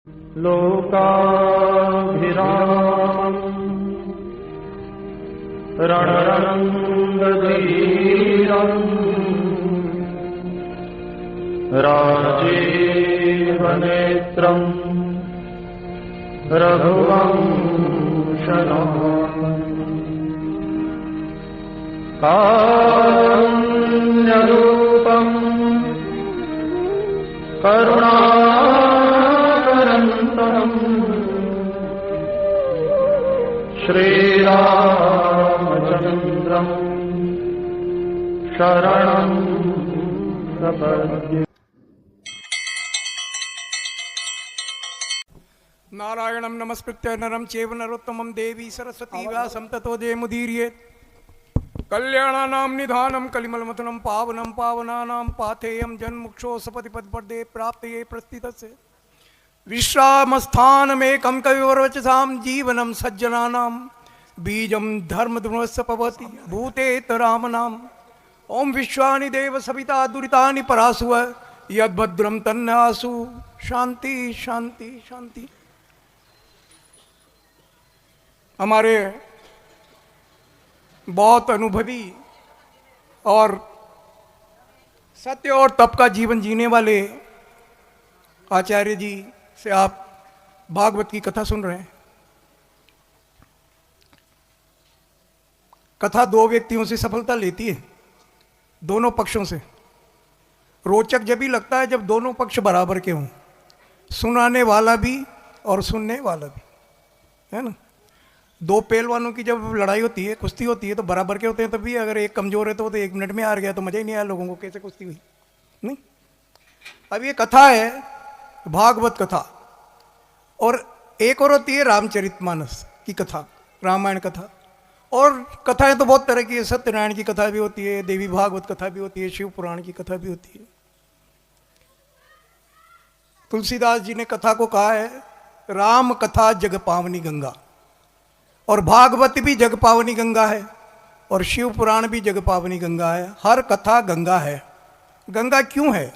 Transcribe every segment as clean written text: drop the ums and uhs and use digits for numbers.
लोकाभिरामम् रणरङ्गधीरम् राजीवनेत्रम् रघुवंशनाथम् कारुण्यरूपम् करुणाकरन्तम् श्रीरामचन्द्रम् शरणं प्रपद्ये। नारायणं नमस्कृत्य नरं चैव नरोत्तमं देवी सरस्वती व्यासं ततो जयमुदीरयेत्। कल्याणानां निधानं कलिमलमथनं पावनं पावनानां पाथेयं जन्मुक्षो सपतिपदपदे प्राप्तये प्रस्थितस्य विश्रामस्थानमेकं कविवरवचसां जीवनं सज्जनानां बीजं धर्मधर्मस्य भवति भूतेतरामनाम्। ओम विश्वानि देव सविता दुरितानि परासुव यद्भद्रं तन्नासु। शांति शांति शांति। हमारे बहुत अनुभवी और सत्य और तप का जीवन जीने वाले आचार्य जी से आप भागवत की कथा सुन रहे हैं। कथा दो व्यक्तियों से सफलता लेती है, दोनों पक्षों से। रोचक जब भी लगता है जब दोनों पक्ष बराबर के हों, सुनाने वाला भी और सुनने वाला भी, है ना। दो पहलवानों की जब लड़ाई होती है, कुश्ती होती है, तो बराबर के होते हैं। तभी अगर एक कमजोर है तो 1 मिनट में हार गया तो मजा ही नहीं आया लोगों को, कैसे कुश्ती हुई नहीं। अब ये कथा है भागवत कथा, और एक और होती है रामचरितमानस की कथा, रामायण कथा। और कथाएं तो बहुत तरह की है, सत्यनारायण की कथा भी होती है, देवी भागवत कथा भी होती है, शिव पुराण की कथा भी होती है। तुलसीदास जी ने कथा को कहा है राम कथा जग पावनी गंगा, और भागवत भी जग पावनी गंगा है, और शिव पुराण भी जग पावनी गंगा है। हर कथा गंगा है। गंगा क्यों है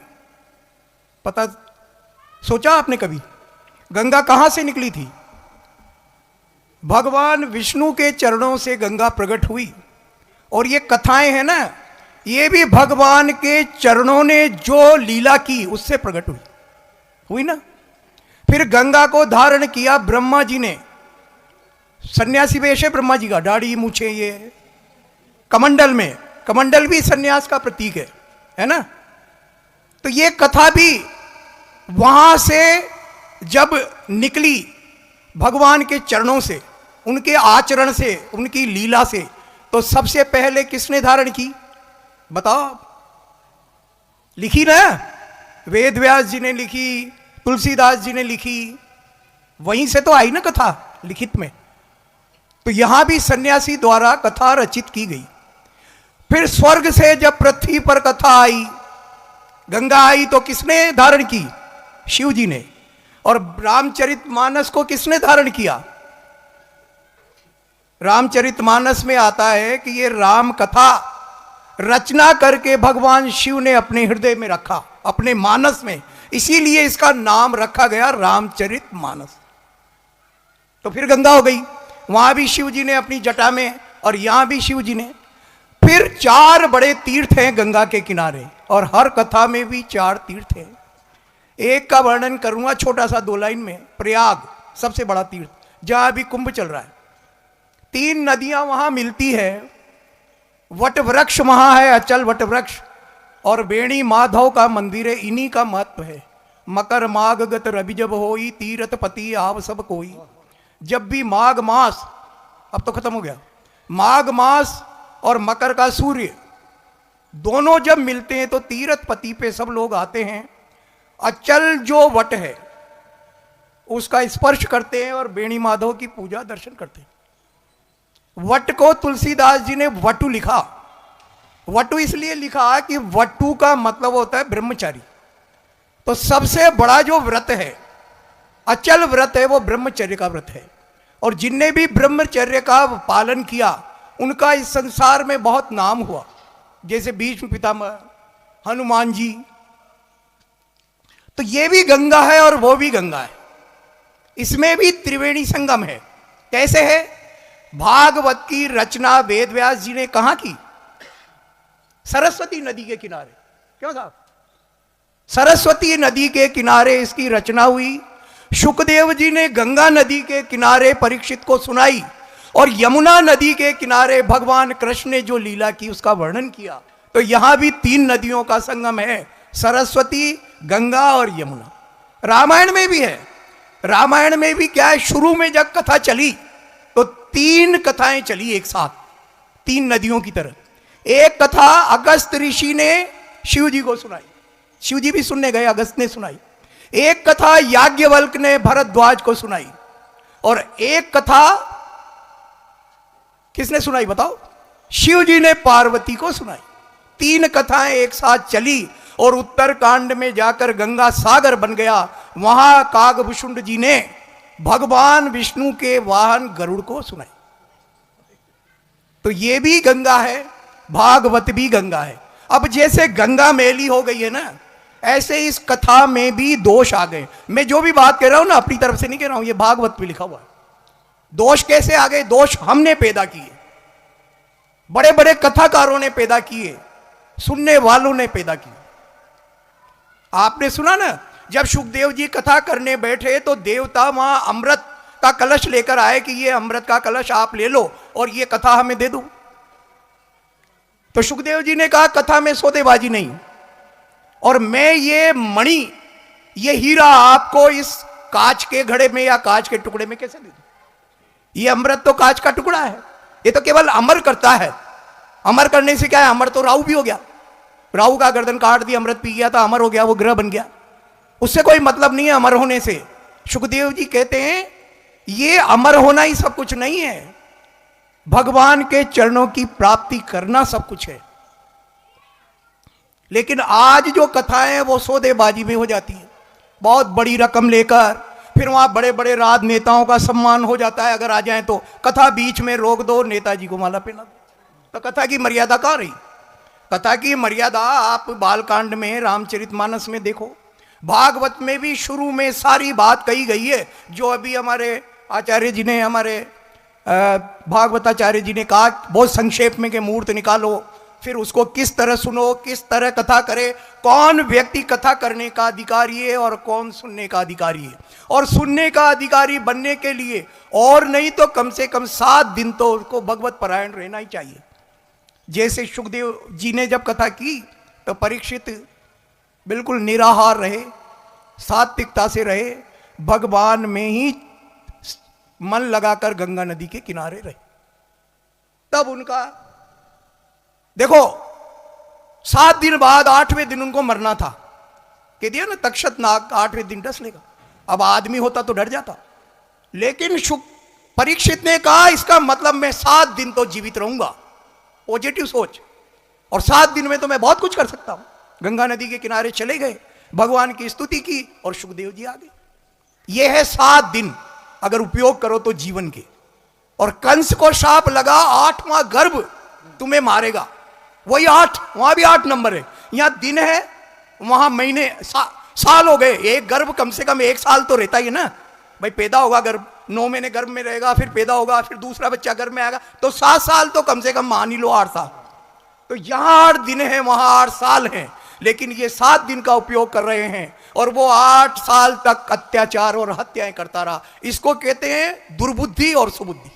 पता सोचा आपने कभी? गंगा कहां से निकली थी? भगवान विष्णु के चरणों से गंगा प्रकट हुई। और ये कथाएं हैं ना, ये भी भगवान के चरणों ने जो लीला की उससे प्रकट हुई ना। फिर गंगा को धारण किया ब्रह्मा जी ने, सन्यासी वेश है ब्रह्मा जी का, दाढ़ी मूछे, ये कमंडल में, कमंडल भी सन्यास का प्रतीक है ना। तो ये कथा भी वहां से जब निकली भगवान के चरणों से, उनके आचरण से, उनकी लीला से, तो सबसे पहले किसने धारण की बताओ? लिखी ना, वेद व्यास जी ने लिखी, तुलसीदास जी ने लिखी, वहीं से तो आई ना कथा लिखित में। तो यहां भी सन्यासी द्वारा कथा रचित की गई। फिर स्वर्ग से जब पृथ्वी पर कथा आई, गंगा आई, तो किसने धारण की? शिव जी ने। और रामचरितमानस को किसने धारण किया? रामचरितमानस में आता है कि ये राम कथा रचना करके भगवान शिव ने अपने हृदय में रखा, अपने मानस में, इसीलिए इसका नाम रखा गया रामचरितमानस। तो फिर गंगा हो गई, वहां भी शिव जी ने अपनी जटा में, और यहां भी शिव जी ने। फिर 4 बड़े तीर्थ हैं गंगा के किनारे, और हर कथा में भी 4 तीर्थ हैं। एक का वर्णन करूंगा छोटा सा 2 लाइन में। प्रयाग सबसे बड़ा तीर्थ, जहां अभी कुंभ चल रहा है। 3 नदियां वहां मिलती है। वट वृक्ष वहां है, अचल वट वृक्ष, और बेणी माधव का मंदिर है, इन्हीं का महत्व है। मकर माघ गत रवि जब होई, तीरथ पति आव सब कोई। जब भी माघ मास, अब तो खत्म हो गया, माघ मास और मकर का सूर्य दोनों जब मिलते हैं तो तीरथ पति पे सब लोग आते हैं। अचल जो वट है उसका स्पर्श करते हैं और बेणी माधव की पूजा दर्शन करते हैं। वट को तुलसीदास जी ने वटु लिखा। वटु इसलिए लिखा कि वटु का मतलब होता है ब्रह्मचारी। तो सबसे बड़ा जो व्रत है, अचल व्रत है, वो ब्रह्मचर्य का व्रत है। और जिनने भी ब्रह्मचर्य का पालन किया उनका इस संसार में बहुत नाम हुआ। जैसे भीष्म पितामह, हनुमान जी। तो ये भी गंगा है और वो भी गंगा है। इसमें भी त्रिवेणी संगम है। कैसे है? भागवत की रचना वेद व्यास जी ने कहां की? सरस्वती नदी के किनारे। क्यों साहब? सरस्वती नदी के किनारे इसकी रचना हुई। शुकदेव जी ने गंगा नदी के किनारे परीक्षित को सुनाई, और यमुना नदी के किनारे भगवान कृष्ण ने जो लीला की उसका वर्णन किया। तो यहां भी 3 नदियों का संगम है, सरस्वती, गंगा और यमुना। रामायण में भी है। रामायण में भी क्या है, शुरू में जब कथा चली तो 3 कथाएं चली एक साथ, 3 नदियों की तरह। एक कथा अगस्त ऋषि ने शिव जी को सुनाई, शिव जी भी सुनने गए, अगस्त ने सुनाई। एक कथा याज्ञवल्क ने भरद्वाज को सुनाई, और एक कथा किसने सुनाई बताओ? शिव जी ने पार्वती को सुनाई। 3 कथाएं एक साथ चली, और उत्तरकांड में जाकर गंगा सागर बन गया। वहां कागभूषुंड जी ने भगवान विष्णु के वाहन गरुड़ को सुनाई। तो ये भी गंगा है, भागवत भी गंगा है। अब जैसे गंगा मैली हो गई है ना, ऐसे इस कथा में भी दोष आ गए। मैं जो भी बात कह रहा हूं ना, अपनी तरफ से नहीं कह रहा हूं, ये भागवत में लिखा हुआ है। दोष कैसे आ गए? दोष हमने पैदा किए, बड़े बड़े कथाकारों ने पैदा किए, सुनने वालों ने पैदा किए। आपने सुना ना, जब सुखदेव जी कथा करने बैठे तो देवता वहां अमृत का कलश लेकर आए कि ये अमृत का कलश आप ले लो और ये कथा हमें दे दो। तो सुखदेव जी ने कहा कथा में सौदेबाजी नहीं, और मैं ये मणि, ये हीरा आपको इस कांच के घड़े में या कांच के टुकड़े में कैसे दे दूं? ये अमृत तो कांच का टुकड़ा है, ये तो केवल अमर करता है। अमर करने से क्या है? अमर तो राहु भी हो गया, राहु का गर्दन काट दिया, अमृत पी गया था, अमर हो गया, वो ग्रह बन गया। उससे कोई मतलब नहीं है अमर होने से। सुखदेव जी कहते हैं ये अमर होना ही सब कुछ नहीं है, भगवान के चरणों की प्राप्ति करना सब कुछ है। लेकिन आज जो कथाएं हैं वो सौदेबाजी में हो जाती है, बहुत बड़ी रकम लेकर, फिर वहां बड़े बड़े राजनेताओं का सम्मान हो जाता है। अगर आ जाए तो कथा बीच में रोक दो, नेताजी को माला पहना दो, तो कथा की मर्यादा कहां रही? कथा की मर्यादा आप बालकांड में, रामचरितमानस में देखो, भागवत में भी शुरू में सारी बात कही गई है, जो अभी हमारे आचार्य जी ने, हमारे भागवताचार्य जी ने कहा बहुत संक्षेप में कि मुहूर्त निकालो, फिर उसको किस तरह सुनो, किस तरह कथा करे, कौन व्यक्ति कथा करने का अधिकारी है और कौन सुनने का अधिकारी है। और सुनने का अधिकारी बनने के लिए और नहीं तो कम से कम 7 दिन तो उसको भगवत परायण रहना ही चाहिए। जैसे सुखदेव जी ने जब कथा की तो परीक्षित बिल्कुल निराहार रहे, सात्विकता से रहे, भगवान में ही मन लगाकर गंगा नदी के किनारे रहे। तब उनका देखो 7 दिन बाद 8वें दिन उनको मरना था, कह दिया ना तक्षत नाग 8वें दिन डस लेगा। अब आदमी होता तो डर जाता, लेकिन परीक्षित ने कहा इसका मतलब मैं 7 दिन तो जीवित रहूंगा, पॉजिटिव सोच, और 7 दिन में तो मैं बहुत कुछ कर सकता हूं। गंगा नदी के किनारे चले गए, भगवान की स्तुति की और सुखदेव जी आ गए। यह है 7 दिन अगर उपयोग करो तो जीवन के। और कंस को शाप लगा 8वां गर्भ तुम्हें मारेगा, वही 8, वहां भी 8 नंबर है, यहां दिन है, वहां महीने, साल हो गए। एक गर्भ कम से कम 1 साल तो रहता ही है ना भाई, पैदा होगा गर्भ, 9 महीने गर्भ में रहेगा, फिर पैदा होगा, फिर दूसरा बच्चा गर्भ में आएगा, तो 7 साल तो कम से कम मान ही लो, 8 साल। तो यहां 8 दिन है, वहां 8 साल हैं, लेकिन ये 7 दिन का उपयोग कर रहे हैं, और वो 8 साल तक अत्याचार और हत्याएं करता रहा। इसको कहते हैं दुर्बुद्धि और सुबुद्धि।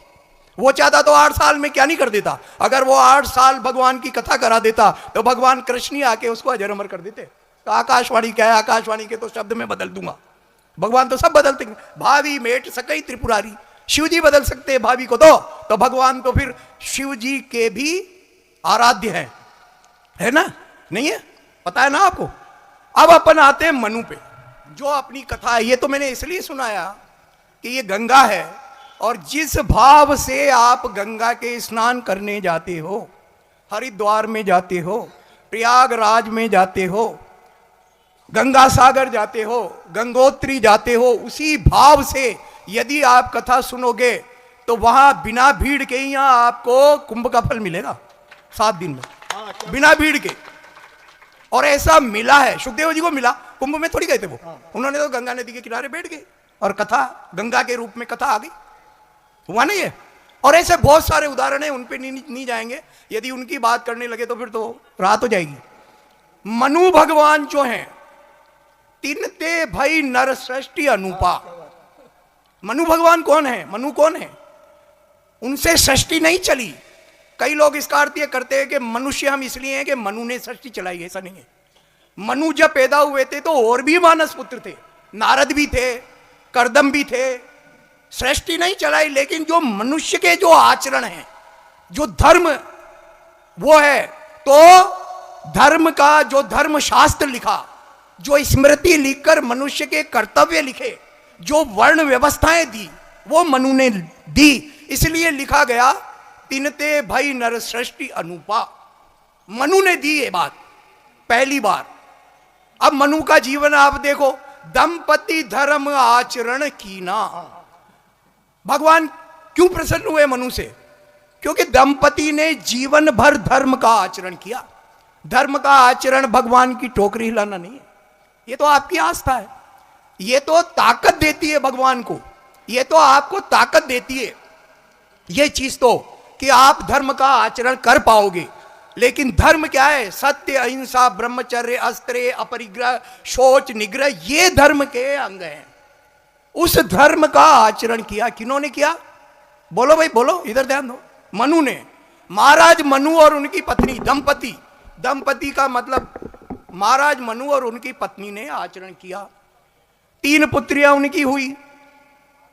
वो चाहता तो 8 साल में क्या नहीं कर देता। अगर वो 8 साल भगवान की कथा करा देता तो भगवान कृष्ण ही आके उसको अजर अमर कर देते। तो आकाशवाणी क्या है, आकाशवाणी के तो शब्द में बदल दूंगा, भगवान तो सब बदलते हैं। भावी मेट सकई त्रिपुरारी, शिव जी बदल सकते हैं भावी को, तो भगवान तो फिर शिव जी के भी आराध्य है ना, नहीं है, पता है ना आपको। अब अपन आते हैं मनु पे, जो अपनी कथा है। ये तो मैंने इसलिए सुनाया कि ये गंगा है, और जिस भाव से आप गंगा के स्नान करने जाते हो, हरिद्वार में जाते हो, प्रयागराज में जाते हो, गंगा सागर जाते हो, गंगोत्री जाते हो, उसी भाव से यदि आप कथा सुनोगे तो वहां बिना भीड़ के ही यहां आपको कुंभ का फल मिलेगा 7 दिन में, बिना भीड़ के। और ऐसा मिला है, सुखदेव जी को मिला, कुंभ में थोड़ी गए थे वो, उन्होंने तो गंगा नदी के किनारे बैठ गए और कथा गंगा के रूप में कथा आ गई, हुआ नहीं है। और ऐसे बहुत सारे उदाहरण हैं, उन पे नहीं जाएंगे, यदि उनकी बात करने लगे तो फिर तो रात हो जाएगी। मनु भगवान जो हैं, तिनते भई नर सृष्टि अनुपा। मनु भगवान कौन है? मनु कौन है? उनसे सृष्टि नहीं चली। कई लोग इसका अर्थ ये करते हैं कि मनुष्य हम इसलिए हैं कि मनु ने सृष्टि चलाई, ऐसा नहीं है। मनु जब पैदा हुए थे तो और भी मानस पुत्र थे, नारद भी थे, कर्दम भी थे, सृष्टि नहीं चलाई। लेकिन जो मनुष्य के जो आचरण है, जो धर्म वो है, तो धर्म का जो धर्म शास्त्र लिखा, जो स्मृति लिखकर मनुष्य के कर्तव्य लिखे, जो वर्ण व्यवस्थाएं दी, वो मनु ने दी। इसलिए लिखा गया तिनते भई नर सृष्टि अनुपा। मनु ने दी ये बात पहली बार। अब मनु का जीवन आप देखो, दंपति धर्म आचरण कीना। भगवान क्यों प्रसन्न हुए मनु से? क्योंकि दंपति ने जीवन भर धर्म का आचरण किया। धर्म का आचरण भगवान की टोकरी हिलाना नहीं है, ये तो आपकी आस्था है, ये तो ताकत देती है भगवान को, ये तो आपको ताकत देती है ये चीज तो, कि आप धर्म का आचरण कर पाओगे। लेकिन धर्म क्या है? सत्य, अहिंसा, ब्रह्मचर्य, अस्त्रेय, अपरिग्रह, शौच, निग्रह, ये धर्म के अंग हैं। उस धर्म का आचरण किया। किन्होंने किया? बोलो भाई बोलो, इधर ध्यान दो। मनु ने। महाराज मनु और उनकी पत्नी, दंपति, दंपति का मतलब महाराज मनु और उनकी पत्नी ने आचरण किया। 3 पुत्रियां उनकी हुई,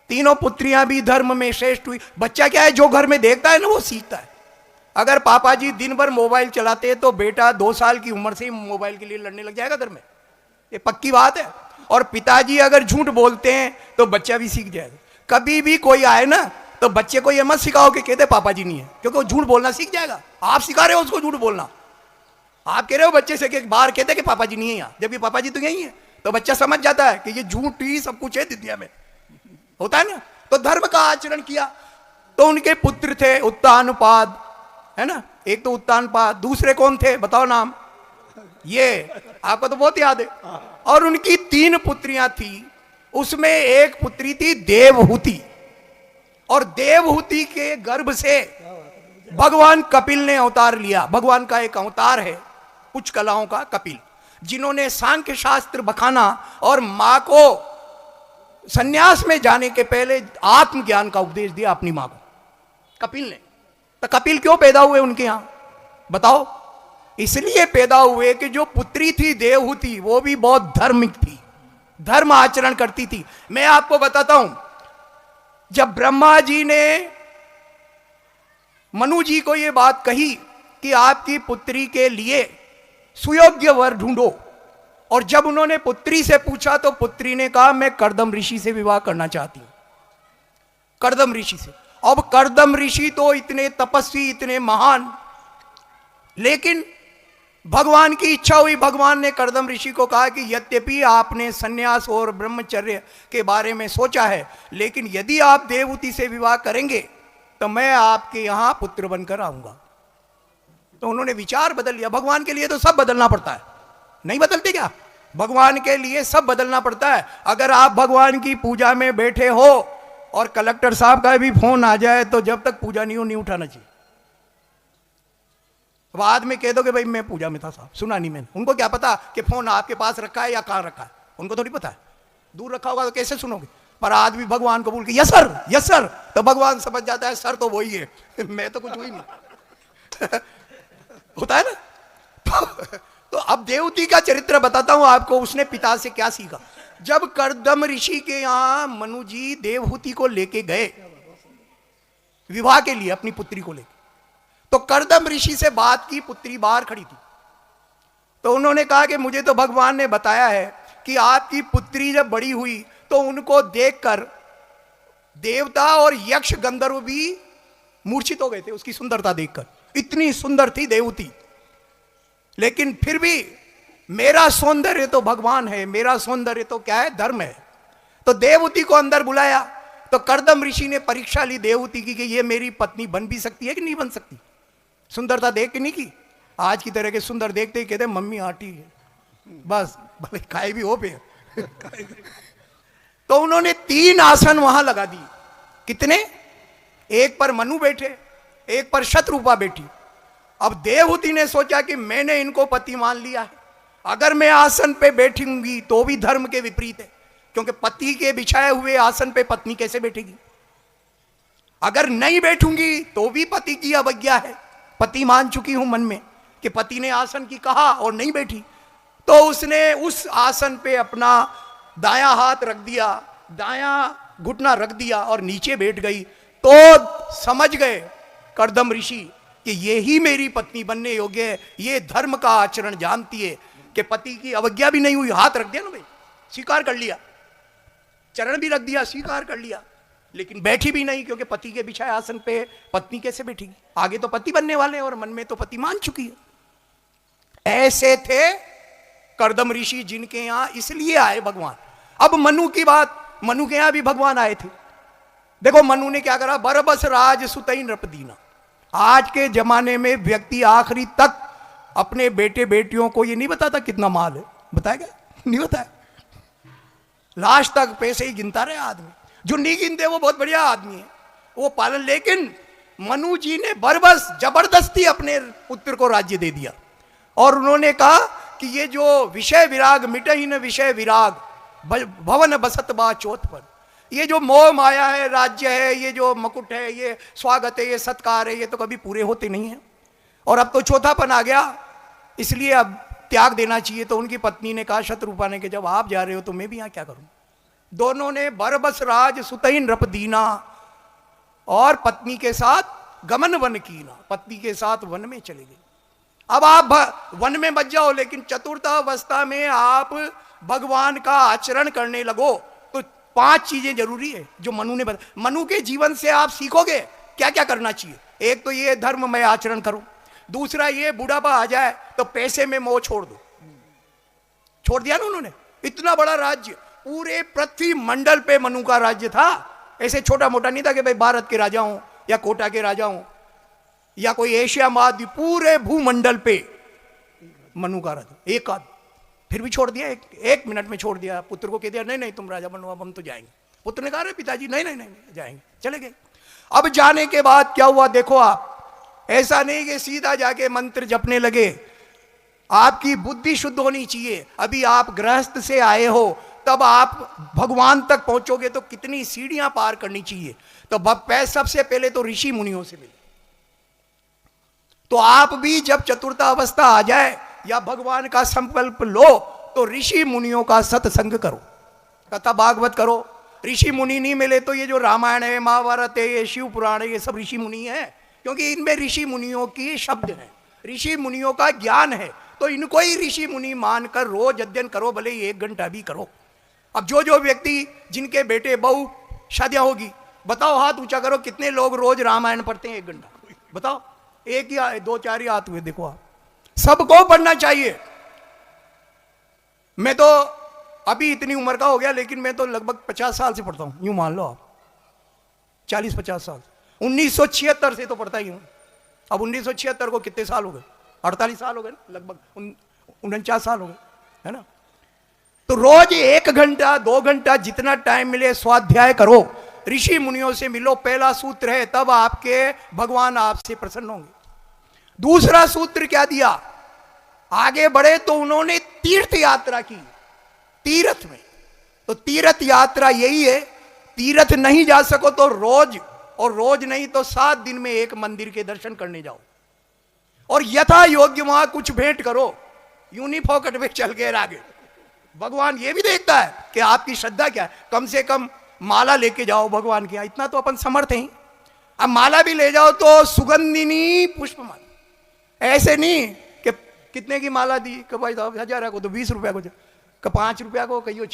तीनों पुत्रियां भी धर्म में श्रेष्ठ हुई। बच्चा क्या है? जो घर में देखता है ना वो सीखता है। अगर पापा जी दिन भर मोबाइल चलाते हैं तो बेटा 2 साल की उम्र से ही मोबाइल के लिए लड़ने लग जाएगा घर में, ये पक्की बात है। और पिताजी अगर झूठ बोलते हैं तो बच्चा भी सीख जाएगा। कभी भी कोई आए ना तो बच्चे को ये मत सिखाओ कि कहते पापा जी नहीं है, क्योंकि वो झूठ बोलना सीख जाएगा। आप सिखा रहे हो उसको झूठ बोलना। आप कह रहे हो बच्चे से कि बाहर कहते कि पापा जी नहीं है यहाँ, जबकि पापा जी तो यही है, तो बच्चा समझ जाता है कि ये झूठ ही सब कुछ है दुनिया में, होता है ना। तो धर्म का आचरण किया। तो उनके पुत्र थे उत्तानपाद, है ना, एक तो उत्तानपाद, दूसरे कौन थे बताओ नाम? ये आपको तो बहुत याद है। और उनकी 3 पुत्रियां थी, उसमें एक पुत्री थी देवहूति, और देवहूति के गर्भ से भगवान कपिल ने अवतार लिया। भगवान का एक अवतार है कुछ कलाओं का, कपिल, जिन्होंने सांख्य शास्त्र बखाना और मां को सन्यास में जाने के पहले आत्मज्ञान का उपदेश दिया अपनी मां को, कपिल ने। तो कपिल क्यों पैदा हुए उनके यहां बताओ? इसलिए पैदा हुए कि जो पुत्री थी देवहूति वो भी बहुत धार्मिक थी, धर्म आचरण करती थी। मैं आपको बताता हूं, जब ब्रह्मा जी ने मनु जी को यह बात कही कि आपकी पुत्री के लिए सुयोग्य वर ढूंढो, और जब उन्होंने पुत्री से पूछा तो पुत्री ने कहा मैं कर्दम ऋषि से विवाह करना चाहती हूं, कर्दम ऋषि से। अब कर्दम ऋषि तो इतने तपस्वी, इतने महान, लेकिन भगवान की इच्छा हुई। भगवान ने कर्दम ऋषि को कहा कि यद्यपि आपने सन्यास और ब्रह्मचर्य के बारे में सोचा है, लेकिन यदि आप देवहूति से विवाह करेंगे तो मैं आपके यहां पुत्र बनकर आऊंगा। तो उन्होंने विचार बदल लिया। भगवान के लिए तो सब बदलना पड़ता है, नहीं बदलते क्या? भगवान के लिए सब बदलना पड़ता है। अगर आप भगवान की पूजा में बैठे हो और कलेक्टर साहब का भी फोन आ जाए तो जब तक पूजा नहीं उठाना चाहिए। बाद में कह दो कि भाई मैं पूजा में था साहब, सुना नहीं मैंने। उनको क्या पता कि फोन आपके पास रखा है या कहां रखा है, उनको थोड़ी पता है। दूर रखा होगा तो कैसे सुनोगे? पर आदमी भगवान को बोल के यस सर, यस सर, तो भगवान समझ जाता है सर तो वही है, मैं तो कुछ हुई नहीं। होता है ना। तो अब देवहूति का चरित्र बताता हूं आपको, उसने पिता से क्या सीखा। जब कर्दम ऋषि के यहां मनु जी देवहूति को लेके गए विवाह के लिए अपनी पुत्री को लेके, तो कर्दम ऋषि से बात की, पुत्री बाहर खड़ी थी। तो उन्होंने कहा कि मुझे तो भगवान ने बताया है कि आपकी पुत्री जब बड़ी हुई तो उनको देखकर देवता और यक्ष गंधर्व भी मूर्छित हो गए थे उसकी सुंदरता देखकर, इतनी सुंदर थी देवहूति। लेकिन फिर भी मेरा सौंदर्य तो भगवान है, मेरा सौंदर्य तो क्या है? धर्म है। तो देवहूति को अंदर बुलाया। तो कर्दम ऋषि ने परीक्षा ली देवहूति की कि ये मेरी पत्नी बन भी सकती है कि नहीं बन सकती। सुंदरता देख के नहीं की, आज की तरह के सुंदर देखते ही कहते मम्मी आटी है, बस भले खाए भी हो पे। तो उन्होंने 3 आसन वहां लगा दिए। कितने? एक पर मनु बैठे, एक पर शतरूपा बैठी। अब देवहूति ने सोचा कि मैंने इनको पति मान लिया है, अगर मैं आसन पे बैठूंगी तो भी धर्म के विपरीत है, क्योंकि पति के बिछाए हुए आसन पे पत्नी कैसे बैठेगी? अगर नहीं बैठूंगी तो भी पति की अवज्ञा है, पति मान चुकी हूं मन में कि पति ने आसन की कहा और नहीं बैठी। तो उसने उस आसन पे अपना दायां हाथ रख दिया, दायां घुटना रख दिया और नीचे बैठ गई। तो समझ गए कर्दम ऋषि कि ये ही मेरी पत्नी बनने योग्य है, ये धर्म का आचरण जानती है कि पति की अवज्ञा भी नहीं हुई। हाथ रख दिया ना भाई, स्वीकार कर लिया, चरण भी रख दिया, स्वीकार कर लिया, लेकिन बैठी भी नहीं, क्योंकि पति के बिछाए आसन पे पत्नी कैसे बैठेगी? आगे तो पति बनने वाले हैं और मन में तो पति मान चुकी है। ऐसे थे कर्दम ऋषि, जिनके यहां इसलिए आए भगवान। अब मनु की बात, मनु के यहां भी भगवान आए थे। देखो मनु ने क्या करा, बरबस राज सुतई नृपदीना। आज के जमाने में व्यक्ति आखिरी तक अपने बेटे बेटियों को ये नहीं बताता कितना माल है, बताएगा? नहीं बताया, लास्ट तक पैसे ही गिनता रहे आदमी। जो नहीं गिनते वो बहुत बढ़िया आदमी है, वो पालन। लेकिन मनु जी ने बरबस जबरदस्ती अपने पुत्र को राज्य दे दिया और उन्होंने कहा कि ये जो विषय विराग मिटहि न विषय विराग भवन बसत बा चौथ पर, ये जो मोह माया है, राज्य है, ये जो मकुट है, ये स्वागत है, ये सत्कार है, ये तो कभी पूरे होते नहीं है। और अब तो चौथापन आ गया, इसलिए अब त्याग देना चाहिए। तो उनकी पत्नी ने कहा, शतरूपा ने, कि जब आप जा रहे हो तो मैं भी यहां क्या करूं? दोनों ने बरबस राज सुतई नृपदीना और पत्नी के साथ गमन वन कीना, पत्नी के साथ वन में चले गए। अब आप वन में बच जाओ, लेकिन चतुर्थावस्था में आप भगवान का आचरण करने लगो तो 5 चीजें जरूरी है जो मनु ने बताया। मनु के जीवन से आप सीखोगे क्या क्या करना चाहिए। एक तो ये धर्म में आचरण करो, दूसरा ये बुढ़ापा आ जाए तो पैसे में मोह छोड़ दो। छोड़ दिया ना उन्होंने, इतना बड़ा राज्य, पूरे पृथ्वी मंडल पे मनु का राज्य था। ऐसे छोटा मोटा नहीं था कि भाई भारत के राजा हूं या कोटा के राजा हूं या कोई एशिया महाद्वीप, पूरे भूमंडल पे मनु का राजा। एक आदमी फिर भी छोड़ दिया, एक मिनट में छोड़ दिया। पुत्र को कह दिया, नहीं नहीं तुम राजा बनो, अब हम तो जाएंगे। पुत्र ने कहा, अरे पिताजी नहीं नहीं नहीं जाएंगे, चले गए। अब जाने के बाद क्या हुआ देखो आप, ऐसा नहीं कि सीधा जाके मंत्र जपने लगे, आपकी बुद्धि शुद्ध होनी चाहिए। अभी आप गृहस्थ से आए हो, तब आप भगवान तक पहुंचोगे तो कितनी सीढ़ियां पार करनी चाहिए। तो सबसे पहले तो ऋषि मुनियों से मिले। तो आप भी जब चतुर्थावस्था आ जाए या भगवान का संकल्प लो तो ऋषि मुनियों का सत्संग करो, कथा भागवत करो। ऋषि मुनि नहीं मिले तो ये जो रामायण है, महाभारत है, ये शिव पुराण है, ये सब ऋषि मुनि है, क्योंकि इनमें ऋषि मुनियों की शब्द है, ऋषि मुनियों का ज्ञान है। तो इनको ही ऋषि मुनि मानकर रोज अध्ययन करो, भले ही 1 घंटा भी करो। अब जो व्यक्ति जिनके बेटे बहू शादियां होगी, बताओ हाथ ऊंचा करो, कितने लोग रोज रामायण पढ़ते हैं 1 घंटा? बताओ, 1 या 2 4 ही हाथ हुए। देखो आप, सबको पढ़ना चाहिए। मैं तो अभी इतनी उम्र का हो गया, लेकिन मैं तो लगभग 50 साल से पढ़ता हूं, यूं मान लो आप, 40-50 साल। 1976 से तो पढ़ता ही हूं। अब 1976 को कितने साल हो गए? 48 साल हो गए ना, लगभग 49 साल हो गए, है ना। तो रोज 1 घंटा 2 घंटा जितना टाइम मिले स्वाध्याय करो, ऋषि मुनियों से मिलो। पहला सूत्र है, तब आपके भगवान आपसे प्रसन्न होंगे। दूसरा सूत्र क्या दिया, आगे बढ़े तो उन्होंने तीर्थ यात्रा की, तीर्थ में। तो तीर्थ यात्रा यही है, तीर्थ नहीं जा सको तो रोज, और रोज नहीं तो 7 दिन में एक मंदिर के दर्शन करने जाओ और यथा योग्य वहां कुछ भेंट करो, यूं नहीं फोकट में चल के आगे। भगवान ये भी देखता है कि आपकी श्रद्धा क्या है। कम से कम माला लेके जाओ भगवान के यहाँ, इतना तो अपन समर्थ हैं। अब माला भी ले जाओ तो सुगंधिनी पुष्प माला, ऐसे नहीं कि कितने की माला दी कि भाई साहब 1000 को, तो 20 रुपया को, 5 रुपया को, कहियो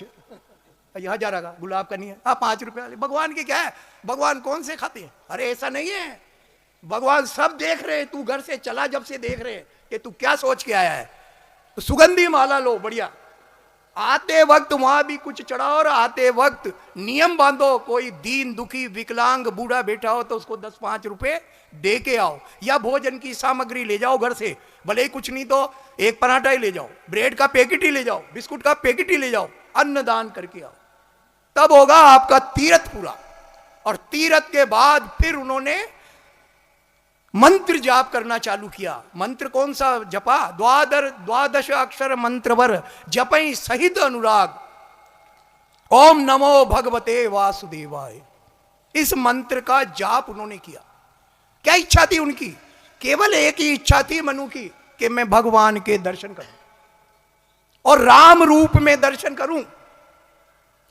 1000 का गुलाब का नहीं है, हाँ 5 रुपया। भगवान के क्या है, भगवान कौन से खाते हैं? अरे ऐसा नहीं है, भगवान सब देख रहे हैं। तू घर से चला जब से देख रहे हैं कि तू क्या सोच के आया है। तो सुगंधी माला लो, बढ़िया। आते वक्त वहां भी कुछ चढ़ाओ और आते वक्त नियम बांधो, कोई दीन दुखी विकलांग बूढ़ा बैठा हो तो उसको 10-5 रुपए दे के आओ, या भोजन की सामग्री ले जाओ घर से, भले ही कुछ नहीं तो 1 पराठा ही ले जाओ, ब्रेड का पैकेट ही ले जाओ, बिस्कुट का पैकेट ही ले जाओ, अन्नदान करके आओ। तब होगा आपका तीरथ पूरा। और तीरथ के बाद फिर उन्होंने मंत्र जाप करना चालू किया। मंत्र कौन सा जपा? द्वादश अक्षर मंत्रवर जपई सहित अनुराग, ओम नमो भगवते वासुदेवाय। इस मंत्र का जाप उन्होंने किया। क्या इच्छा थी उनकी? केवल एक ही इच्छा थी मनु की, कि मैं भगवान के दर्शन करूं और राम रूप में दर्शन करूं।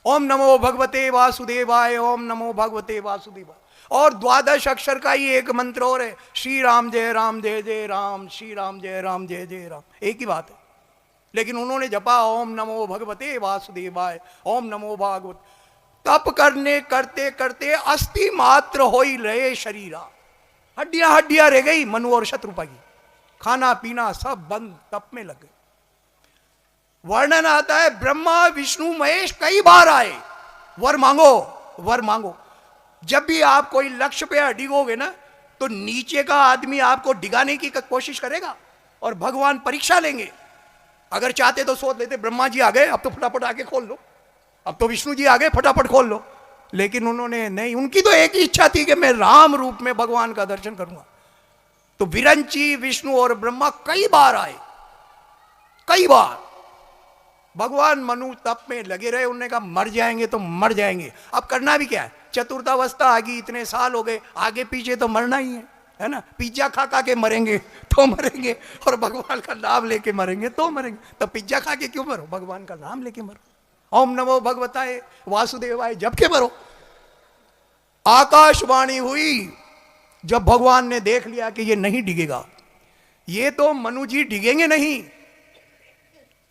ओम नमो भगवते वासुदेवाय, ओम नमो भगवते वासुदेवाय। और द्वादश अक्षर का ही एक मंत्र और है, श्री राम जय जय राम, श्री राम जय जय राम। एक ही बात है, लेकिन उन्होंने जपा ओम नमो भगवते वासुदेवाय, ओम नमो भागवत। तप करने करते करते अस्थि मात्र हो ही रहे शरीरा, हड्डियां हड्डियां रह गई मनु और शत्रुपा की। खाना पीना सब बंद, तप में लग गए। वर्णन आता है ब्रह्मा विष्णु महेश कई बार आए, वर मांगो वर मांगो। जब भी आप कोई लक्ष्य पे अडिगोगे ना, तो नीचे का आदमी आपको डिगाने की कोशिश करेगा और भगवान परीक्षा लेंगे। अगर चाहते तो सोच लेते ब्रह्मा जी आ गए, अब तो फटाफट आके खोल लो, अब तो विष्णु जी आ गए, फटाफट खोल लो। लेकिन उन्होंने नहीं, उनकी तो एक ही इच्छा थी कि मैं राम रूप में भगवान का दर्शन करूंगा। तो विरंची विष्णु और ब्रह्मा कई बार आए, कई बार। भगवान मनु तप में लगे रहे। उन्होंने कहा मर जाएंगे तो मर जाएंगे, अब करना भी क्या है, चतुर्थावस्था आ गई, इतने साल हो गए, आगे पीछे तो मरना ही है ना। पिज्जा खा खा के मरेंगे तो मरेंगे, और भगवान का नाम लेके मरेंगे तो मरेंगे। तो पिज्जा खा के क्यों मरो, भगवान का नाम लेके मरो। ओम नमो भगवताय वासुदेवाय जब के मरो। आकाशवाणी हुई जब भगवान ने देख लिया कि ये नहीं डिगेगा, ये तो मनु जी डिगेंगे नहीं,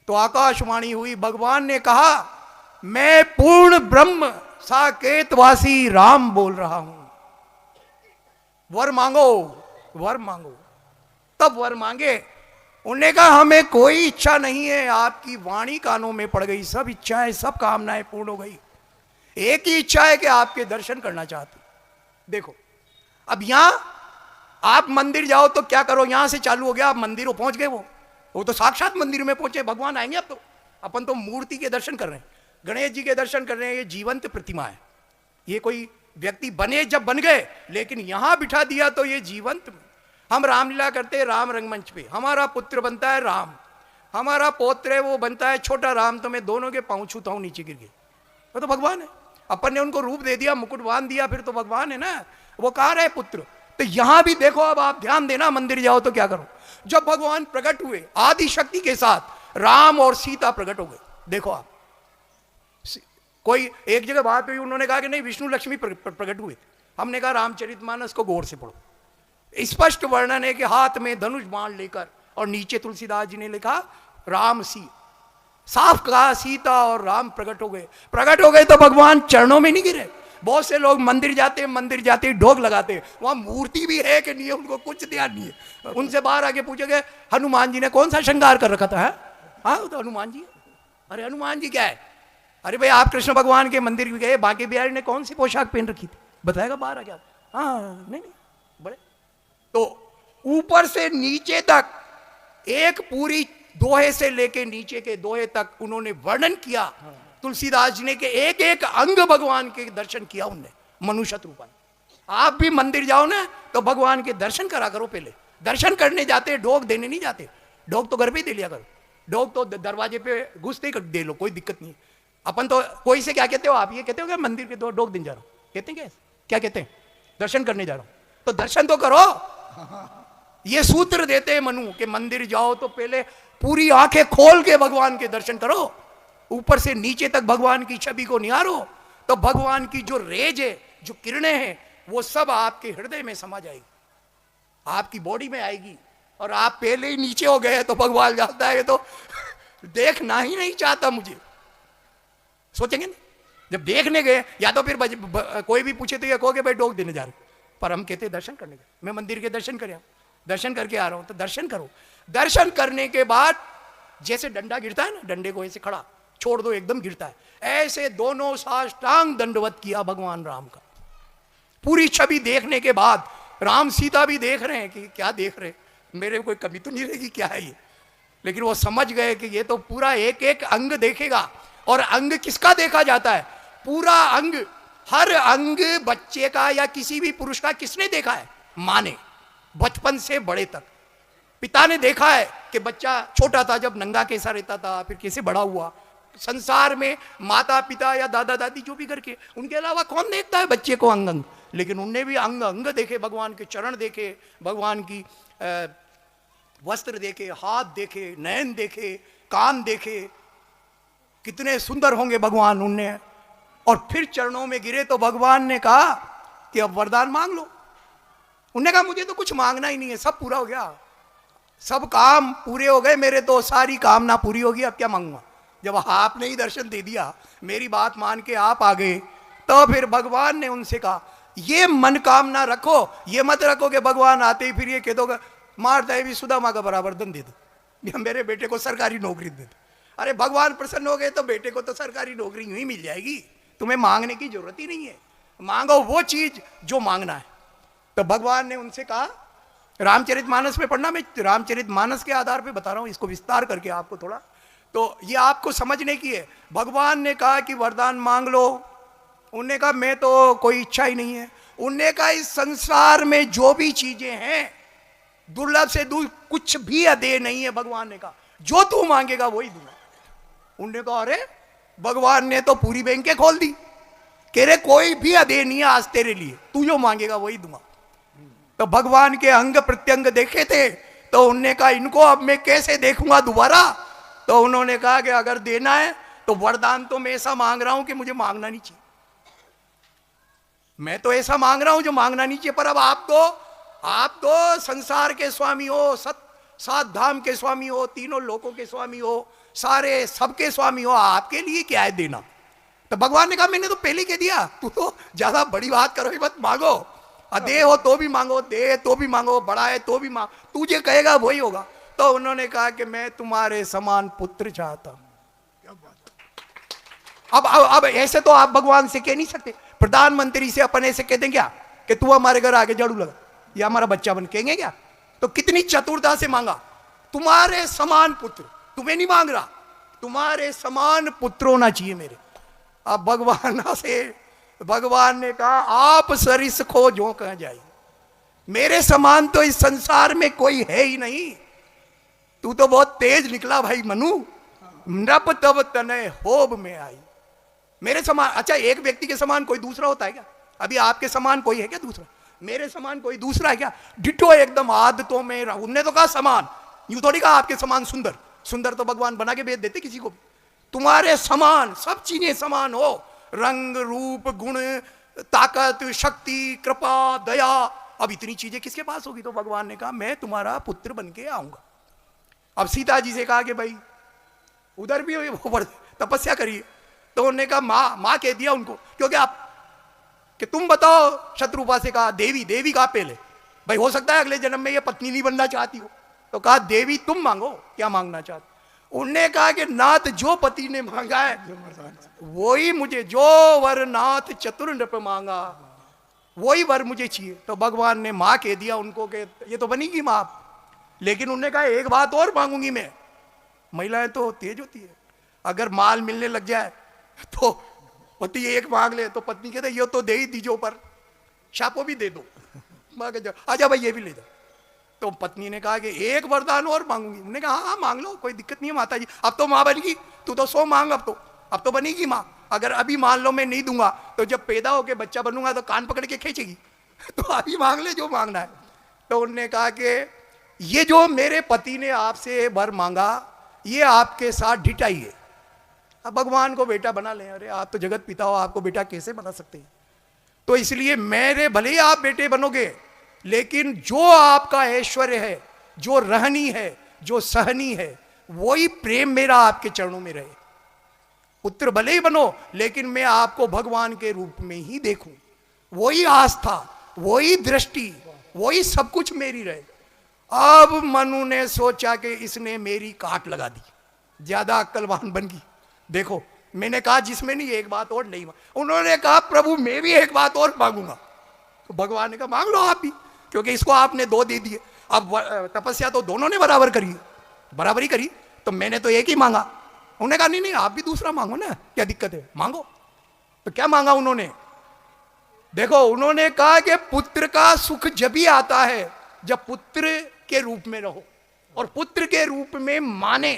तो आकाशवाणी हुई। भगवान ने कहा मैं पूर्ण ब्रह्म साकेतवासी राम बोल रहा हूं, वर मांगो वर मांगो। तब वर मांगे। उन्होंने कहा हमें कोई इच्छा नहीं है, आपकी वाणी कानों में पड़ गई, सब इच्छाएं सब कामनाएं पूर्ण हो गई, एक ही इच्छा है कि आपके दर्शन करना चाहते। देखो अब यहां आप मंदिर जाओ तो क्या करो, यहां से चालू हो गया, आप मंदिर पहुंच गए, वो तो साक्षात मंदिर में पहुंचे, भगवान आएंगे। अब तो अपन तो मूर्ति के दर्शन कर रहे हैं, गणेश जी के दर्शन कर रहे हैं, ये जीवंत प्रतिमा है, ये कोई व्यक्ति बने जब बन गए, लेकिन यहां बिठा दिया तो ये जीवंत। हम रामलीला करते हैं राम रंगमंच पे, हमारा पुत्र बनता है राम, हमारा पौत्र है वो बनता है छोटा राम, तो मैं दोनों के पांव छूता हूं नीचे गिर गए, वो तो भगवान है। अपन ने उनको रूप दे दिया, मुकुट बांध दिया, फिर तो भगवान है ना, वो कहाँ रहे पुत्र। तो यहां भी देखो, अब आप ध्यान देना, मंदिर जाओ तो क्या करो, जब भगवान प्रकट हुए आदि शक्ति के साथ, राम और सीता प्रकट हो गए। देखो आप, कोई एक जगह बात हुई, उन्होंने कहा कि नहीं विष्णु लक्ष्मी प्रकट हुए, हमने कहा रामचरितमानस को गौर से पढ़ो, स्पष्ट वर्णन है कि हाथ में धनुष बाण लेकर, और नीचे तुलसीदास जी ने लिखा राम सी, साफ कहा सीता और राम प्रकट हो गए। प्रकट हो गए तो भगवान चरणों में नहीं गिरे। बहुत से लोग मंदिर जाते ढोक लगाते, वहां मूर्ति भी है कि नहीं है उनको कुछ ध्यान नहीं है। उनसे बाहर आके पूछोगे हनुमान जी ने कौन सा श्रृंगार कर रखा था, है? हाँ तो हनुमान जी, अरे हनुमान जी क्या है, अरे भाई आप कृष्ण भगवान के मंदिर भी गए, बांके बिहारी ने कौन सी पोशाक पहन रखी थी, बताएगा बाहर आ गया। हाँ नहीं बड़े, तो ऊपर से नीचे तक एक पूरी दोहे से लेके नीचे के दोहे तक उन्होंने वर्णन किया। तुलसीदास जी ने के एक एक अंग भगवान के दर्शन किया उनने, मनुष्य रूपा। आप भी मंदिर जाओ ना तो भगवान के दर्शन करा करो, पहले दर्शन करने जाते, ढोक देने नहीं जाते, ढोक तो घर पे ही दे लिया करो, ढोक तो दरवाजे पे घुसते ही दे लो, कोई दिक्कत नहीं। अपन तो कोई से क्या कहते हो, आप ये कहते हो कि मंदिर के दो ढोक दिन जा रहा हूं, कहते हैं क्या कहते हैं, दर्शन करने जा रहा हूं, तो दर्शन तो करो। ये सूत्र देते हैं मनु के मंदिर जाओ तो पहले पूरी आंखें खोल के भगवान के दर्शन करो, ऊपर से नीचे तक भगवान की छवि को निहारो, तो भगवान की जो रेज है, जो किरणें हैं, वो सब आपके हृदय में समा जाएगी, आपकी बॉडी में आएगी। और आप पहले ही नीचे हो गए तो भगवान जानता है तो देखना ही नहीं चाहता मुझे, सोचेंगे ना। जब देखने गए, या तो फिर कोई भी पूछे तो ये कहोगे भाई डोक देने जा रहे, पर हम कहते दर्शन करने गए, मैं मंदिर के दर्शन कर दर्शन करके आ रहा हूं, तो दर्शन करो। दर्शन करने के बाद जैसे डंडा गिरता है ना, डंडे को ऐसे खड़ा छोड़ दो, एकदम गिरता है, ऐसे दोनों साष्टांग दंडवत किया भगवान राम का। पूरी छवि देखने के बाद राम सीता भी देख रहे हैं कि क्या देख रहे, मेरे कोई कमी तो नहीं रहेगी, क्या है ये, लेकिन वो समझ गए कि ये तो पूरा एक एक अंग देखेगा। और अंग किसका देखा जाता है, पूरा अंग, हर अंग बच्चे का या किसी भी पुरुष का किसने देखा है? मां ने, बचपन से बड़े तक। पिता ने देखा है कि बच्चा छोटा था जब नंगा कैसा रहता था, फिर कैसे बड़ा हुआ। संसार में माता पिता या दादा दादी जो भी करके, उनके अलावा कौन देखता है बच्चे को अंग अंग? लेकिन उनने भी अंग अंग देखे, भगवान के चरण देखे, भगवान की वस्त्र देखे, हाथ देखे, नयन देखे, कान देखे, कितने सुंदर होंगे भगवान उनने। और फिर चरणों में गिरे तो भगवान ने कहा कि अब वरदान मांग लो। उनने कहा मुझे तो कुछ मांगना ही नहीं है, सब पूरा हो गया, सब काम पूरे हो गए मेरे, तो सारी कामना पूरी होगी, अब क्या मांगूंगा? जब आपने ही दर्शन दे दिया, मेरी बात मान के आप आ गए, तो फिर भगवान ने उनसे कहा ये मन कामना रखो, ये मत रखो कि भगवान आते ही फिर ये कह दोगे मारता है भी सुदामा का बराबर धन दे दो, या मेरे बेटे को सरकारी नौकरी दे दो। अरे भगवान प्रसन्न हो गए तो बेटे को तो सरकारी नौकरी यूं ही मिल जाएगी, तुम्हें मांगने की जरूरत ही नहीं है, मांगो वो चीज जो मांगना है। तो भगवान ने उनसे कहा, रामचरितमानस में पढ़ना, मैं रामचरितमानस के आधार पे बता रहा हूं, इसको विस्तार करके आपको थोड़ा, तो ये आपको समझने की है। भगवान ने कहा कि वरदान मांग लो। उनने कहा मैं तो कोई इच्छा ही नहीं है। उनने कहा इस संसार में जो भी चीजें हैं दुर्लभ से दूर कुछ भी अदेय नहीं है। भगवान ने कहा जो तू मांगेगा वही दूंगा। उनने कहा अरे भगवान ने तो पूरी बैंकें खोल दी, कह रहे कोई भी अदेय नहीं है आज तेरे लिए, तू जो मांगेगा वही दूंगा। तो भगवान के अंग प्रत्यंग देखे थे, तो उनने कहा इनको अब मैं कैसे देखूंगा दोबारा? तो उन्होंने कहा कि अगर देना है तो वरदान तो मैं ऐसा मांग रहा हूं कि मुझे मांगना नहीं चाहिए, मैं तो ऐसा मांग रहा हूं जो मांगना नहीं चाहिए। पर अब आप तो संसार के स्वामी हो, सात धाम के स्वामी हो, तीनों लोकों के स्वामी हो, सारे सबके स्वामी हो, आपके लिए क्या है देना? तो भगवान ने कहा मैंने तो पहले कह दिया, तू तो ज्यादा बड़ी बात करो ही मत, मांगो, अदे हो तो भी मांगो, दे तो भी मांगो, बड़ा है तो भी मांगो, तू जो कहेगा वही होगा। तो उन्होंने कहा कि मैं तुम्हारे समान पुत्र चाहता हूं। अब ऐसे तो आप भगवान से कह नहीं सकते। प्रधानमंत्री से अपन ऐसे कह दें क्या कि तू हमारे घर आके झाड़ू लगा, या हमारा बच्चा बन, कहेंगे क्या? तो कितनी चतुरता से मांगा, तुम्हारे समान पुत्र, तुम्हें नहीं मांग रहा, तुम्हारे समान पुत्र होना चाहिए मेरे। अब भगवान ने कहा आप सरिस खो जो कह जाए, मेरे समान तो इस संसार में कोई है ही नहीं। तू तो बहुत तेज निकला भाई मनु, नभ तब तनय होब में आई। मेरे समान, अच्छा एक व्यक्ति के समान कोई दूसरा होता है क्या? अभी आपके समान कोई है क्या दूसरा? मेरे समान कोई दूसरा है क्या? डिटो एकदम आदतों में। उनने तो कहा समान, यूं थोड़ी कहा आपके समान सुंदर। सुंदर तो भगवान बना के भेज देते किसी को भी। तुम्हारे समान सब चीजें समान हो, रंग रूप गुण ताकत शक्ति कृपा दया। अब इतनी चीजें किसके पास होगी? तो भगवान ने कहा मैं तुम्हारा पुत्र बन के आऊंगा। अब सीता जी से कहा कि भाई उधर भी वो तपस्या करिए। तो उन्होंने कहा माँ कह दिया उनको, क्योंकि आप कि तुम बताओ, शत्रुपा से कहा देवी कहा पहले, भाई हो सकता है अगले जन्म में ये पत्नी नहीं बनना चाहती हो। तो कहा देवी तुम मांगो, क्या मांगना चाहते? उनने कहा कि नाथ जो पति ने मांगा है वही मुझे, जो वर नाथ चतुर नृप मांगा वही वर मुझे चाहिए। तो भगवान ने माँ कह दिया उनको कि ये तो बनेगी माँ, लेकिन उन्होंने कहा एक बात और मांगूंगी मैं। महिलाएं तो तेज होती है, अगर माल मिलने लग जाए तो पति एक मांग ले तो पत्नी कहते ये तो दे ही दीजो, पर शापो भी दे दो, मांगे जाओ, आजा भाई ये भी ले जाओ। तो पत्नी ने कहा कि एक वरदान और मांगूंगी। उन्होंने कहा हाँ मांग लो, कोई दिक्कत नहीं है माता जी, अब तो माँ बनेगी, तू तो 100 मांग, अब तो बनेगी माँ। अगर अभी मान लो मैं नहीं दूंगा तो जब पैदा होके बच्चा बनूंगा तो कान पकड़ के खींचेगी, तो अभी मांग ले जो मांगना है। तो उन्होंने कहा कि ये जो मेरे पति ने आपसे वर मांगा ये आपके साथ ढिठाई है। अब भगवान को बेटा बना ले, अरे आप तो जगत पिता हो, आपको बेटा कैसे बना सकते हैं? तो इसलिए मेरे भले ही आप बेटे बनोगे, लेकिन जो आपका ऐश्वर्य है, जो रहनी है, जो सहनी है, वही प्रेम मेरा आपके चरणों में रहे। पुत्र भले ही बनो, लेकिन मैं आपको भगवान के रूप में ही देखूं, वही आस्था, वही दृष्टि, वही सब कुछ मेरी रहे। अब मनु ने सोचा कि इसने मेरी काट लगा दी, ज्यादा अक्लवान बन गई। देखो मैंने कहा जिसमें नहीं एक बात और नहीं। उन्होंने कहा प्रभु मैं भी एक बात और मांगूंगा। तो भगवान ने कहा मांग लो आप भी, क्योंकि इसको आपने 2 दे दिए। अब तपस्या तो दोनों ने बराबरी करी, तो मैंने तो एक ही मांगा। उन्होंने कहा नहीं आप भी दूसरा मांगो ना, क्या दिक्कत है, मांगो। तो क्या मांगा उन्होंने? देखो, उन्होंने कहा कि पुत्र का सुख जब भी आता है जब पुत्र के रूप में रहो और पुत्र के रूप में माने।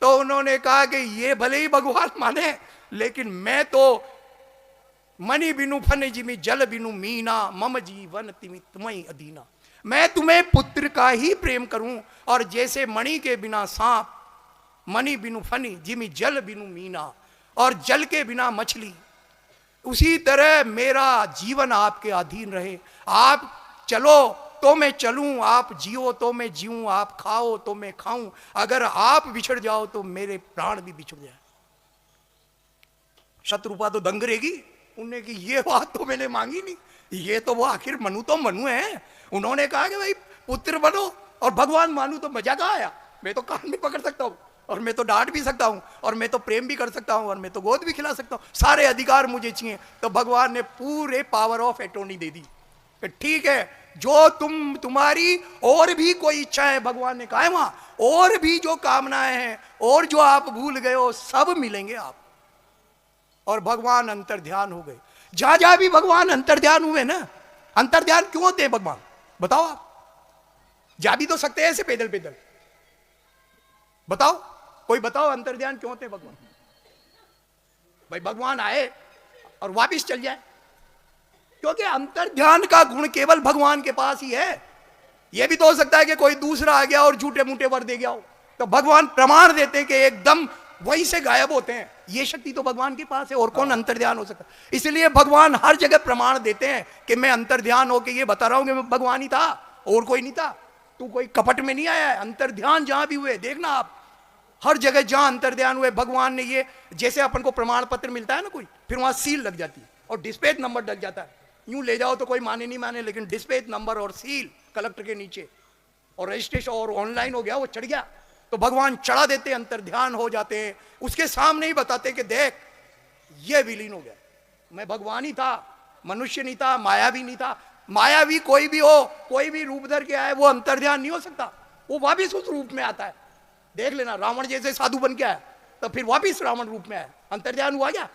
तो उन्होंने कहा कि ये भले ही भगवान माने, लेकिन मैं तो मणि बिनु फन जिमि जल बिनु मीना मम जीवन तिमि तुम्हें अधीना। मैं तुम्हें पुत्र का ही प्रेम करूं, और जैसे मणि के बिना सांप, मणि बिनु फनी जिमि जल बिनु मीना, और जल के बिना मछली, उसी तरह मेरा जीवन आपके अधीन रहे। आप चलो तो मैं चलूं, आप जियो तो मैं जीऊं, आप खाओ तो मैं खाऊं, अगर आप बिछड़ जाओ तो मेरे प्राण भी बिछड़ जाए। शत्रुपा तो दंग रहेगी, उन्होंने कि ये बात तो मैंने मांगी नहीं, ये तो वो आखिर मनु तो मनु है। उन्होंने कहा कि भाई पुत्र बनो और भगवान मानू, तो मजा कहाँ आया? मैं तो कान भी पकड़ सकता हूँ, और मैं तो डांट भी सकता हूँ, और मैं तो प्रेम भी कर सकता हूँ, और मैं तो गोद भी खिला सकता हूँ, सारे अधिकार मुझे चाहिए। तो भगवान ने पूरे पावर ऑफ एटॉर्नी दे दी कि ठीक है, जो तुम्हारी और भी कोई इच्छा है, भगवान ने कहा है वहां, और भी जो कामनाएं हैं और जो आप भूल गए हो सब मिलेंगे आप। और भगवान अंतर्ध्यान हो गए। जहां जहां भी भगवान अंतर्ध्यान हुए ना, अंतर्ध्यान क्यों होते हैं भगवान? बताओ आप, जा भी तो सकते हैं ऐसे पैदल पैदल, बताओ कोई बताओ अंतर्ध्यान क्यों होते हैं भगवान? भाई भगवान आए और वापिस चल जाए, क्योंकि अंतर्ध्यान का गुण केवल भगवान के पास ही है। यह भी तो हो सकता है कि कोई दूसरा आ गया और झूठे मूठे वर दे गया हो, तो भगवान प्रमाण देते हैं कि एकदम वहीं से गायब होते हैं। ये शक्ति तो भगवान के पास है, और कौन अंतर्ध्यान हो सकता है? इसलिए भगवान हर जगह प्रमाण देते हैं कि मैं अंतर्ध्यान होकर ये बता रहा हूं कि मैं भगवान ही था और कोई नहीं था। तू कोई कपट में नहीं आया है। अंतर्ध्यान जहां भी हुए, देखना आप, हर जगह जहां अंतर्ध्यान हुए भगवान ने ये, जैसे अपन को प्रमाण पत्र मिलता है ना कोई, फिर वहां सील लग जाती है और डिस्पैच नंबर डल जाता है। यूं ले जाओ तो कोई माने नहीं माने, लेकिन डिस्पैच नंबर और सील कलेक्टर के नीचे, और रजिस्ट्रेशन और ऑनलाइन हो गया, वो चढ़ गया तो भगवान चढ़ा देते, अंतर्ध्यान हो जाते हैं। उसके सामने ही बताते कि देख ये विलीन हो गया, मैं भगवान ही था, मनुष्य नहीं था, मायावी नहीं था। मायावी कोई भी हो, कोई भी रूप धर के आए, वो अंतर्ध्यान नहीं हो सकता, वो वापिस उस रूप में आता है। देख लेना, रावण जैसे साधु बन के आया तो फिर वापिस रावण रूप में आया, अंतर्ध्यान हुआ क्या?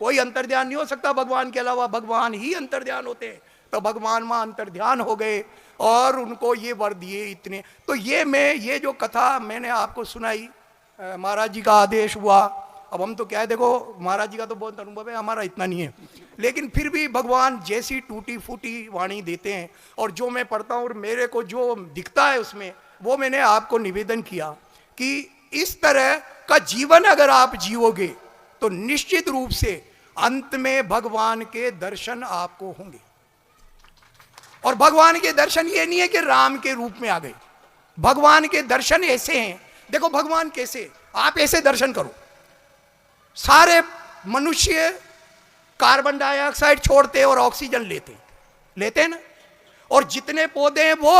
कोई अंतर्ध्यान नहीं हो सकता भगवान के अलावा, भगवान ही अंतर्ध्यान होते हैं। तो भगवान वहां अंतर्ध्यान हो गए और उनको ये वर दिए इतने। तो ये जो कथा मैंने आपको सुनाई, महाराज जी का आदेश हुआ। अब हम तो क्या है, देखो महाराज जी का तो बहुत अनुभव है, हमारा इतना नहीं है, लेकिन फिर भी भगवान जैसी टूटी फूटी वाणी देते हैं, और जो मैं पढ़ता हूँ और मेरे को जो दिखता है उसमें, वो मैंने आपको निवेदन किया कि इस तरह का जीवन अगर आप जियोगे तो निश्चित रूप से अंत में भगवान के दर्शन आपको होंगे। और भगवान के दर्शन ये नहीं है कि राम के रूप में आ गए, भगवान के दर्शन ऐसे हैं। देखो भगवान कैसे, आप ऐसे दर्शन करो, सारे मनुष्य कार्बन डाइऑक्साइड छोड़ते और ऑक्सीजन लेते हैं ना, और जितने पौधे हैं वो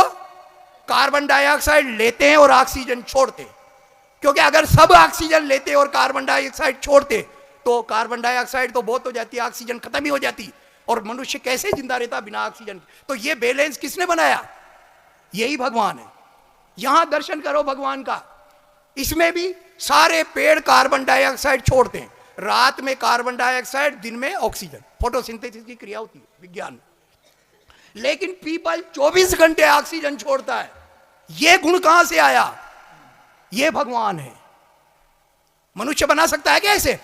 कार्बन डाइऑक्साइड लेते हैं और ऑक्सीजन छोड़ते हैं। क्योंकि अगर सब ऑक्सीजन लेते और कार्बन डाइऑक्साइड छोड़ते तो कार्बन डाइऑक्साइड तो बहुत हो जाती, ऑक्सीजन खत्म ही हो जाती, और मनुष्य कैसे जिंदा रहता बिना ऑक्सीजन के? तो ये बैलेंस किसने बनाया? यही भगवान है। यहां दर्शन करो भगवान का, इसमें भी सारे पेड़ कार्बन डाइऑक्साइड छोड़ते हैं, रात में कार्बन डाइऑक्साइड, दिन में ऑक्सीजन, फोटोसिंथेसिस की क्रिया होती है विज्ञान में। लेकिन पीपल 24 घंटे ऑक्सीजन छोड़ता है। यह गुण कहां से आया? यह भगवान है। मनुष्य बना सकता है क्या ऐसे?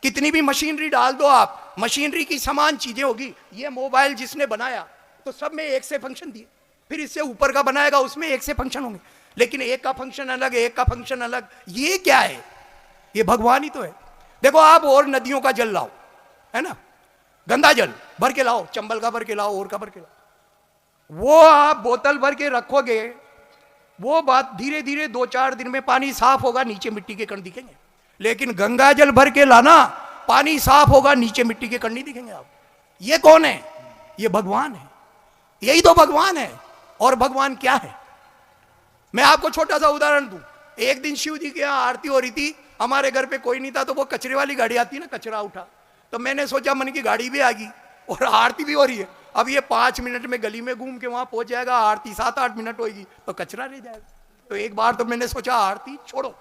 कितनी भी मशीनरी डाल दो आप, मशीनरी की समान चीजें होगी। ये मोबाइल जिसने बनाया तो सब में एक से फंक्शन दिए, फिर इससे ऊपर का बनाएगा उसमें एक से फंक्शन होंगे, लेकिन एक का फंक्शन अलग, एक का फंक्शन अलग। ये क्या है? ये भगवान ही तो है। देखो आप और नदियों का जल लाओ, है ना, गंदा जल भर के लाओ, चंबल का भर के लाओ, और का भर के लाओ, वो आप बोतल भर के रखोगे, वो बात धीरे धीरे 2-4 दिन में पानी साफ होगा, नीचे मिट्टी के कण दिखेंगे। लेकिन गंगा जल भर के लाना, पानी साफ होगा, नीचे मिट्टी के कण नहीं दिखेंगे आप। ये कौन है? ये भगवान है। यही तो भगवान है। और भगवान क्या है? मैं आपको छोटा सा उदाहरण दूं। एक दिन शिव जी के यहाँ आरती हो रही थी, हमारे घर पे कोई नहीं था, तो वो कचरे वाली गाड़ी आती है ना, कचरा उठा, तो मैंने सोचा मन की गाड़ी भी आ गई और आरती भी हो रही है। अब ये 5 मिनट में गली में घूम के वहां पहुंच जाएगा, आरती 7-8 मिनट होगी तो कचरा रह जाएगा। तो एक बार तो मैंने सोचा आरती छोड़ो,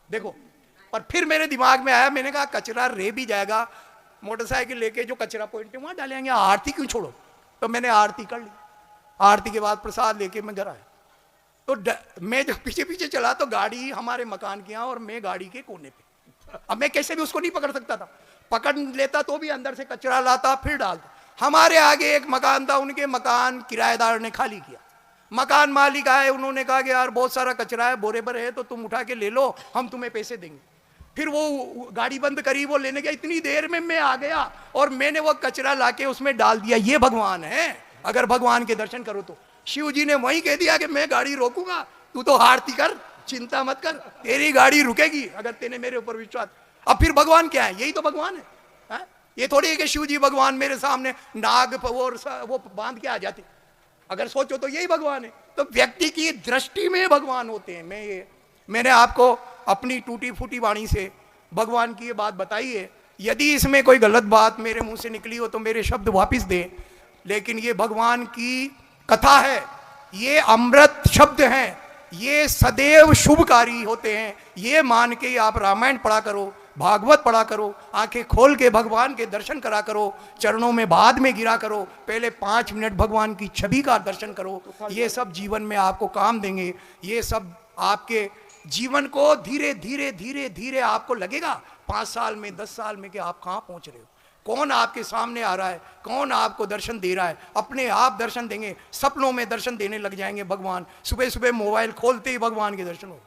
देखो, पर फिर मेरे दिमाग में आया, मैंने कहा कचरा रह भी जाएगा मोटरसाइकिल लेके जो कचरा पॉइंट है वहां डालेंगे, आरती क्यों छोड़ो। तो मैंने आरती कर ली, आरती के बाद प्रसाद लेके मैं घर आया। तो मैं जब पीछे पीछे चला तो गाड़ी हमारे मकान के यहाँ और मैं गाड़ी के कोने पे। अब मैं कैसे भी उसको नहीं पकड़ सकता था, पकड़ लेता तो भी अंदर से कचरा लाता फिर डालता। हमारे आगे एक मकान था, उनके मकान किराएदार ने खाली किया। मकान मालिक आए, उन्होंने कहा कि यार बहुत सारा कचरा है, बोरे भर है, तो तुम उठा के ले लो, हम तुम्हें पैसे देंगे। फिर वो गाड़ी बंद करी, वो लेने गया। इतनी देर में मैं आ गया और मैंने वो कचरा लाके उसमें डाल दिया। ये भगवान है। अगर भगवान के दर्शन करो तो शिव जी ने वहीं कह दिया कि मैं गाड़ी रोकूंगा, तू तो आरती कर, चिंता मत कर, तेरी गाड़ी रुकेगी अगर तेने मेरे ऊपर विश्वास। अब फिर भगवान क्या है? यही तो भगवान है, हा? ये थोड़ी है कि शिव जी भगवान मेरे सामने नाग वो बांध के आ जाते। अगर सोचो तो यही भगवान है। तो व्यक्ति की दृष्टि में भगवान होते हैं। मैंने आपको अपनी टूटी फूटी वाणी से भगवान की ये बात बताई है। यदि इसमें कोई गलत बात मेरे मुंह से निकली हो तो मेरे शब्द वापस दें, लेकिन ये भगवान की कथा है, ये अमृत शब्द हैं, ये सदैव शुभकारी होते हैं। ये मान के आप रामायण पढ़ा करो, भागवत पढ़ा करो, आंखें खोल के भगवान के दर्शन करा करो, चरणों में बाद में गिरा करो, पहले 5 मिनट भगवान की छवि का दर्शन करो। ये सब जीवन में आपको काम देंगे। ये सब आपके जीवन को धीरे धीरे धीरे धीरे आपको लगेगा 5 साल में, 10 साल में कि आप कहाँ पहुंच रहे हो, कौन आपके सामने आ रहा है, कौन आपको दर्शन दे रहा है। अपने आप दर्शन देंगे, सपनों में दर्शन देने लग जाएंगे भगवान। सुबह सुबह मोबाइल खोलते ही भगवान के दर्शन हो।